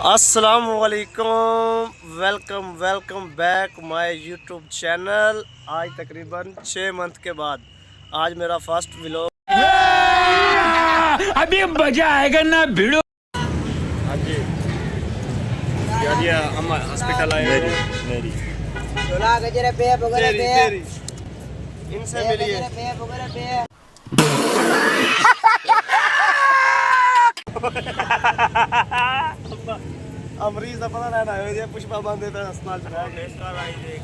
अस्सलामुअलैकुम, welcome welcome back my YouTube channel. आज तकरीबन 6 मंथ के बाद आज मेरा फर्स्ट व्लॉग। अभी मजा आएगा ना भिड़ो। हाँ जी, हम हॉस्पिटल आए हैं। मेरी इनसे मिलिए। अमरीज का पता लेना है ये पुष्पा बंदे पे अस्पताल च बैठ के इसका लाई देख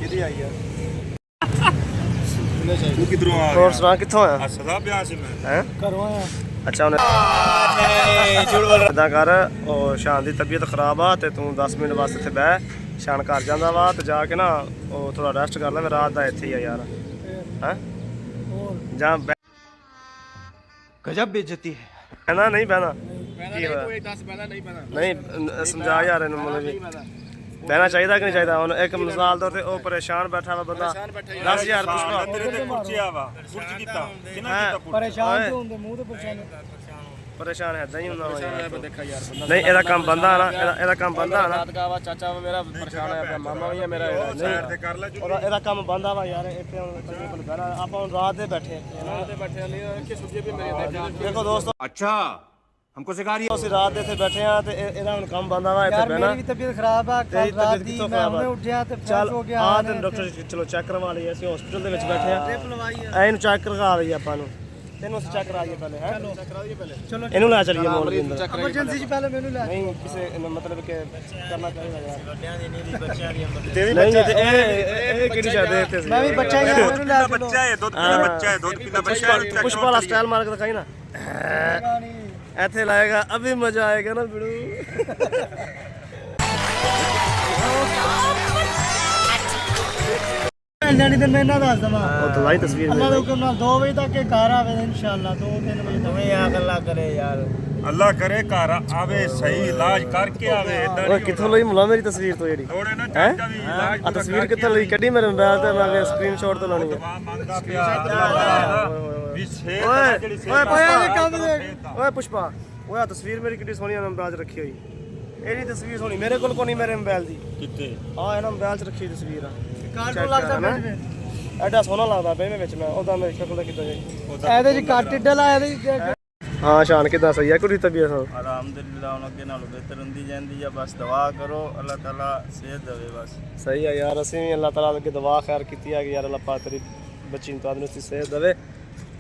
किदी आई है। तू किधरों आ गया? और सुना किथों आया? सदा ब्याह से मैं हैं घरों आया। अच्छा उन्हें इदा कर ओ शान दी तबीयत खराब आ ते तू 10 मिनट वास्ते इत्थे बह। शान घर जांदा वा ते जाके ना ओ थोड़ा रेस्ट कर ले। मैं रात दा इत्थे ही आ यार। हैं जा गजब बेइज्जती है। कहना नहीं बहना कोई 10 बहना नहीं बहना नहीं समझा यार इन्हू मतलब बहना चाहिए कि नहीं चाहिए। हुन एक मिसाल तौर ते ओ परेशान बैठा हुआ बंदा 10,000 पुष्पा तेरे ते कुर्सी आवा कुर्सी कीता किना कीता परेशान तो होंदे मुंह ते परेशान है नहीं हुंदा देखा यार बंदा नहीं एदा काम बंदा ना एदा काम बंदा ना चाचा मेरा परेशान है मामा भी है मेरा साइड ते कर ले और एदा काम बंदा वा यार इत्थे हुन तकरीबन बहना आप हुन रात दे बैठे नहीं कि सुजे भी मेरे देखो दोस्तों अच्छा हमको सिखा रही है। ਅਸੀਂ ਰਾਤ ਦੇ ਇੱਥੇ ਬੈਠੇ ਆ ਤੇ ਇਹਦਾ ਹੁਣ ਕੰਮ ਬੰਦਾ ਵਾ ਇੱਥੇ ਬਹਿਣਾ। मेरी भी तबीयत खराब है ਤੇਰੀ कल रात ਤਬੀਅਤ दी ਕਿੱਥੋਂ मैं ਖਰਾਬ हुणे ਆ? उठिया ते ਚੱਲ फ्रेश हो गया ਆ ਤੇ ਡਾਕਟਰ ਚਲੋ ਚੈੱਕ ਕਰਵਾ ਲਈਏ। ਅਸੀਂ ਹਸਪੀਟਲ ਦੇ ਵਿੱਚ ਬੈਠੇ ਆ। ਇਹਨੂੰ ਚੈੱਕ ਕਰਵਾ ਲਈਏ ਆਪਾਂ ਨੂੰ। ਇਹਨੂੰ ਅਸੀਂ ਚੈੱਕ ਕਰਾਈਏ ਪਹਿਲੇ ਹੈ चलो ਇਹਨੂੰ ਲੈ ਚਲੀਏ ਮੋਲ ਦੇ ਅੰਦਰ। इमरजेंसी से पहले मेनू ले ਨਹੀਂ ਕਿਸੇ ਮਤਲਬ ਕਿ ਕਰਨਾ ਚਾਹੀਦਾ ਯਾਰ। तेरी ਨਹੀਂ ਤੇ ਇਹ ਕਿਹੜੀ ਸ਼ਾਇਦ ਇੱਥੇ ਸੀ। मैं भी बच्चा ही हूं मेनू ले चलो बच्चा है दूध पीना बच्चा है दूध पीना बच्चा है पुष्पा वाला स्टाइल मार के दिखाई ना ऐसे लाएगा अभी मजा आएगा ना बिड़ू। जानी दिन मैं ना दस दवा ਉਹ ਦਵਾਈ ਤਸਵੀਰ अल्लाह के हुक्म नाल 2 बजे तक के घर आवे इंशाल्लाह 2-3 बजे तक अल्लाह करे यार। अल्लाह करे घर आवे सही इलाज करके आवे इदां ਓਏ ਕਿੱਥੋਂ ਲਈ ਮੁਲਾ ਮੇਰੀ ਤਸਵੀਰ ਤੋਂ ਜਿਹੜੀ थोड़े ना ਹੈ चाचा भी इलाज ਆ ਤਸਵੀਰ ਕਿੱਥੋਂ ਲਈ ਕੱਢੀ ਮੇਰੇ ਮੋਬਾਈਲ ਤੇ ਮੈਂ ਸਕਰੀਨਸ਼ਾਟ ਤੋਂ ਲਾਉਣੀ ਹੈ। मांगदा पिया भी सेहत ਓਏ जेड़ी ਓਏ सेहत ਓਏ ਪੁਸ਼ਪਾ ਓਏ ਆ ਤਸਵੀਰ ਮੇਰੀ ਕਿੱਡੀ ਸੋਹਣੀ ਅੰਦਾਜ਼ ਰੱਖੀ ਹੋਈ। ਇਹਦੀ ਤਸਵੀਰ ਸੋਹਣੀ ਮੇਰੇ ਕੋਲ ਕੋਈ ਨਹੀਂ ਮੇਰੇ ਮੋਬਾਈਲ ਦੀ। कितने ਆ ਇਹਨਾਂ ਮੋਬਾਈਲ 'ਚ ਰੱਖੀ ਤਸਵੀਰ ਆ। कार्टून लगदा ना पे ਐਡਾ ਸੋਹਣਾ ਲੱਗਦਾ ਬਈ ਮੈਂ ਵਿੱਚ ਮੈਂ ਉਹਦਾ ਮੇਰੀ ਸ਼ਕਲ ਦਾ ਕਿੱਦਾਂ ਜਾਈ। ਇਹਦੇ ਚ ਕੱਟ ਡਲਾ ਇਹਦੇ ਚ ਹਾਂ ਸ਼ਾਨ ਕਿੱਦਾਂ ਸਹੀ ਹੈ ਕੁੜੀ ਤਬੀਅਤ अलहमदुलिल्लाह उन अगे नालों बेहतर हुंदी जांदी है। बस दुआ करो अल्लाह ताला सेहत देवे बस। ਸਹੀ ਹੈ ਯਾਰ। ਅਸੀਂ ਵੀ ਅੱਲਾਹ ਤਾਲਾ ਅੱਗੇ ਦੁਆ ਖੈਰ ਕੀਤੀ ਹੈ ਕਿ ਯਾਰ ਅੱਲਾਹ ਪਾਕ ਤੇਰੀ ਬੱਚੀ ਨੂੰ ਤੰਦਰੁਸਤੀ ਸਿਹਤ ਦੇਵੇ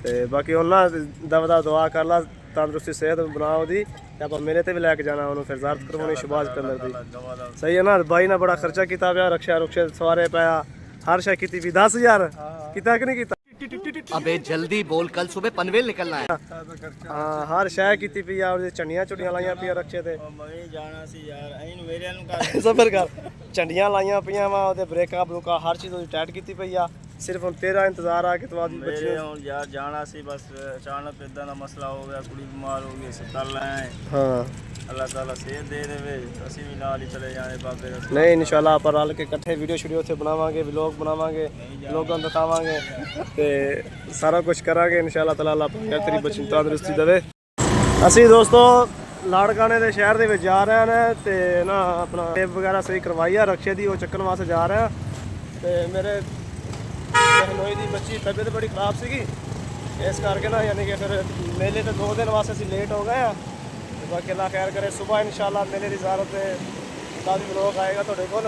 ਤੇ ਬਾਕੀ ਉਹਨਾਂ ਦਾ ਦੁਆ ਕਰ ਲਾ ਤੰਦਰੁਸਤੀ ਸਿਹਤ ਬਣਾ ਉਹਦੀ ਤੇ ਆਪਾਂ ਮੇਰੇ ਤੇ ਵੀ ਲੈ ਕੇ ਜਾਣਾ ਉਹਨੂੰ ਫਿਰ ਜ਼ਾਰਤ ਕਰਵਾਉਣੀ ਸ਼ੁਬਾਜ਼ ਕੰਦਰ ਦੀ। ਸਹੀ ਹੈ ਨਾ ਬਾਈ ਨੇ ਬੜਾ ਖਰਚਾ ਕੀਤਾ ਪਿਆ ਰਕਸ਼ਾ ਰੁਕਸ਼ੇ ਸਵਾਰੇ ਪਿਆ हर शय की 10,000 किता कि नहीं किता। अबे जल्दी बोल कल सुबह पनवेल निकलना है। हाँ हर शय की पी और झंडियां चुड़ियां लाइया पिया रक्षे ते मगे जाना सी यार ऐन मेरे नु कर सबर कर झंडियां लाइया पिया वा ओदे ब्रेका ब्रूका हर चीज ओदी टाइट कीती पई आ। सिर्फ हुन तेरा इंतजार आ कि तू आदी बच्ची मेरे हुन यार जाना सी बस अचानक इदां दा मसला हो गया कुड़ी बीमार हो गई अस्पताल आए। हाँ अल्लाह ताला सेहत दे देवे ਅਸੀਂ ਵੀ ਨਾਲ ਹੀ ਚਲੇ ਜਾਣੇ ਬਾਬੇ ਦਾ। नहीं इंशाल्लाह ਆਪਾਂ रल के इकट्ठे वीडियो स्टूडियो ਉੱਥੇ ਬਣਾਵਾਂਗੇ ਵਲੌਗ ਬਣਾਵਾਂਗੇ ਲੋਕਾਂ ਨੂੰ ਦਿਖਾਵਾਂਗੇ ਤੇ ਸਾਰਾ ਕੁਝ ਕਰਾਂਗੇ इंशाल्लाह ਤਾਲਾ ਅੱਲਾਹ ਪਾਕ ਤੇਰੀ ਬੱਚੀ ਨੂੰ ਤੰਦਰੁਸਤੀ ਦੇਵੇ। ਅਸੀਂ ਦੋਸਤੋ ਲਾੜਕਾਣੇ ਦੇ ਸ਼ਹਿਰ ਦੇ ਵਿੱਚ ਜਾ ਰਹੇ ਨੇ ਤੇ ਨਾ ਆਪਣਾ ਟੇਪ ਵਗੈਰਾ ਸਹੀ ਕਰਵਾਈ ਆ ਰਕਸ਼ੇ ਦੀ ਉਹ ਚੱਕਣ ਵਾਸਤੇ ਜਾ ਰਹੇ ਆ ਤੇ ਮੇਰੇ ਬਹਿਨੋਈ ਦੀ ਬੱਚੀ ਤਬੀਅਤ ਬੜੀ ਖਰਾਬ ਸੀਗੀ ਇਸ ਕਰਕੇ ਨਾ ਯਾਨੀ ਕਿ ਫਿਰ ਮੇਲੇ ਤੇ 2 ਦਿਨ ਵਾਸਤੇ ਅਸੀਂ ਲੇਟ ਹੋ ਗਏ ਆ। बाकी अल्लाह खैर करे सुबह इंशाल्लाह मेले की ज़ारत काफ़ी व्लॉग आएगा थोड़े को।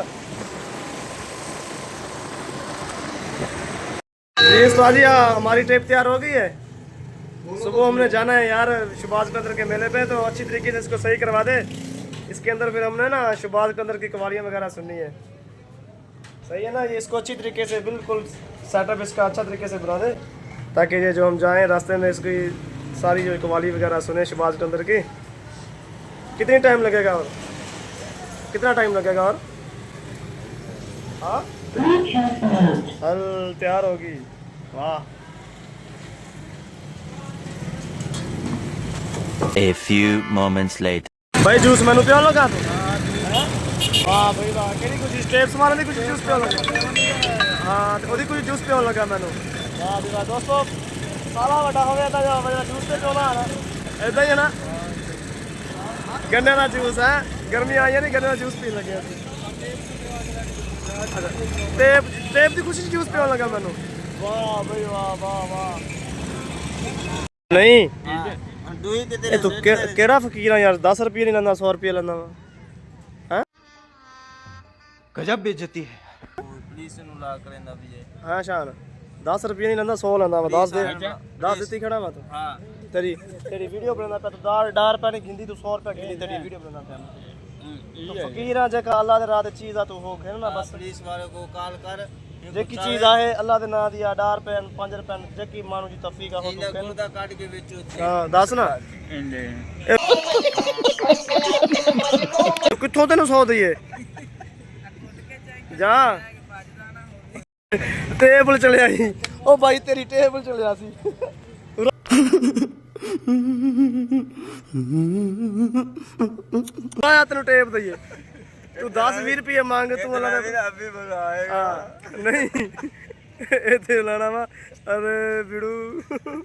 जी उस्ताद जी हमारी ट्रिप तैयार हो गई है। सुबह हमने जाना है यार शुबाज कंदर के मेले पे तो अच्छी तरीके से इसको सही करवा दे। इसके अंदर फिर हमने ना शुबाज कंदर की कवालियाँ वगैरह सुननी है। सही है ना ये इसको अच्छी तरीके से बिल्कुल सेटअप इसका अच्छा तरीके से बना दे ताकि ये जो हम जाएँ रास्ते में इसकी सारी जो कवाली वगैरह सुने शुबाज कंदर की। कितनी टाइम लगेगा और कितना टाइम लगेगा और हाँ हल तैयार होगी। वाह A few moments later. भाई जूस मैंने पिया लगा तो वाह भाई वाह केड़ी कुछ स्टेप्स मारने कुछ जूस पिया लगा। हाँ तो ओदी कुछ जूस पिया लगा मैंने। वाह भाई वाह दोस्तों साला बड़ा हो गया था जूस पे पियोना है ना इदा ही है ना गन्ने का जूस है। ਗਰਮੀ ਆਈ ਨਹੀਂ ਗਰਮੀ ਦਾ ਜੂਸ ਪੀਣ ਲੱਗਿਆ ਸੀ ਟੇਪ ਦੀ ਖੁਸ਼ੀ 'ਚ ਜੂਸ ਪੀਣ ਲੱਗਾ ਮੈਨੂੰ ਵਾਹ ਬਈ ਵਾਹ ਵਾਹ ਵਾਹ ਨਹੀਂ ਦੂਈ ਤੇ ਇਹ ਤੇਰੇ ਤੂੰ ਕਿਹੜਾ ਫਕੀਰ ਆ ਯਾਰ 10 ਰੁਪਏ ਨਹੀਂ ਲੈਂਦਾ 100 ਰੁਪਏ ਲੈਂਦਾ ਵਾ गजब बेइज्जती है ਪੁਲਿਸ ਨੂੰ ਲਾ ਕਰੇਂਦਾ ਵੀ ਜੇ ਹਾਂ ਸ਼ਾਨ 10 ਰੁਪਏ ਨਹੀਂ ਲੈਂਦਾ 100 ਲੈਂਦਾ ਵਾ 10 ਦੇ 10 ਦਿੱਤੀ ਖੜਾ ਵਾ ਤੂੰ ਹਾਂ ਤੇਰੀ ਵੀਡੀਓ ਬਣਾਉਂਦਾ ਪਿਆ ਤੂੰ ਡਾਰ ਪੈ ਨਹੀਂ ਗਿੰਦੀ ਤੂੰ 100 ਰੁਪਏ ਗਿੰਦੀ ਤੇਰੀ ਵੀਡੀਓ ਬਣਾਉਂਦਾ ਪਿਆ ਤੂੰ ਫਕੀਰ ਆ ਜੇ ਅੱਲਾ ਦੇ ਰਾਹ ਤੇ ਚੀਜ਼ ਆ ਤੂੰ ਹੋ ਖੇਡਣਾ ਬਸ ਪੁਲਿਸ ਵਾਲੇ को कॉल कर ਜੇ ਕੀ ਚੀਜ਼ ਆਏ ਅੱਲਾ ਦੇ ਨਾਂ ਦੀ ਆ ਡਾਰ ਪੈਨ 5 ਰੁਪਏ ਜੇ ਕੀ ਮਾਨੂੰ ਜੀ ਤਫੀਕ ਆ ਹੋ ਤੂੰ ਇਹਦਾ ਖੇਡ ਗੁਰਦਾ ਕੱਢ ਕੇ ਵਿੱਚ ਉੱਥੇ ਹਾਂ ਦੱਸ ਨਾ ਕਿੱਥੋਂ ਤੈਨੂੰ 100 ਦਈਏ ਜਾ ਟੇਬਲ ਚਲਿਆ ਸੀ ਉਹ ਬਾਈ ਤੇਰੀ ਟੇਬਲ ਚਲਿਆ ਸੀ ਆਇਆ ਤੈਨੂੰ ਟੇਪ ਦਈਏ ਤੂੰ 10-20 ਰੁਪਏ ਮੰਗ ਤੂੰ ਅੱਲਾ ਦੇ ਅਭੀ ਬੁਲਾਏਗਾ ਹਾਂ ਨਹੀਂ ਇੱਥੇ ਲਾਣਾ ਵਾ ਅਰੇ ਬਿੜੂ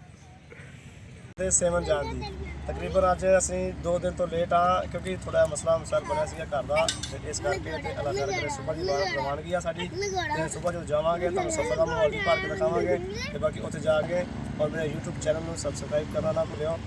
ਤੇ ਸੇਵਨ ਜਾਣ ਦੀ ਤਕਰੀਬਨ ਅੱਜ ਅਸੀਂ 2 ਦਿਨ ਤੋਂ ਲੇਟ ਆ ਕਿਉਂਕਿ ਥੋੜਾ ਮਸਲਾ ਮਸਰ ਬਣਿਆ ਸੀਗਾ ਘਰ ਦਾ ਤੇ ਇਸ ਕਰਕੇ ਤੇ ਅੱਲਾਹ ਤਾਲਾ ਕਰੇ ਸੁਬਾਹ ਦੀ ਰਵਾਨਗੀ ਆ ਸਾਡੀ ਤੇ ਸੁਬਾਹ ਜਦੋਂ ਜਾਵਾਂਗੇ ਤੁਹਾਨੂੰ ਸਫਰ ਦਾ ਮਾਹੌਲ ਵੀ ਭਰ ਕੇ ਦਿਖਾਵਾਂਗੇ ਤੇ ਬਾਕੀ ਉੱਥੇ ਜਾ ਕੇ ਔਰ ਮੇਰੇ YouTube ਚੈਨਲ ਨੂੰ ਸਬਸਕ੍ਰਾਈਬ ਕਰਨਾ ਨਾ ਭੁੱਲਿਓ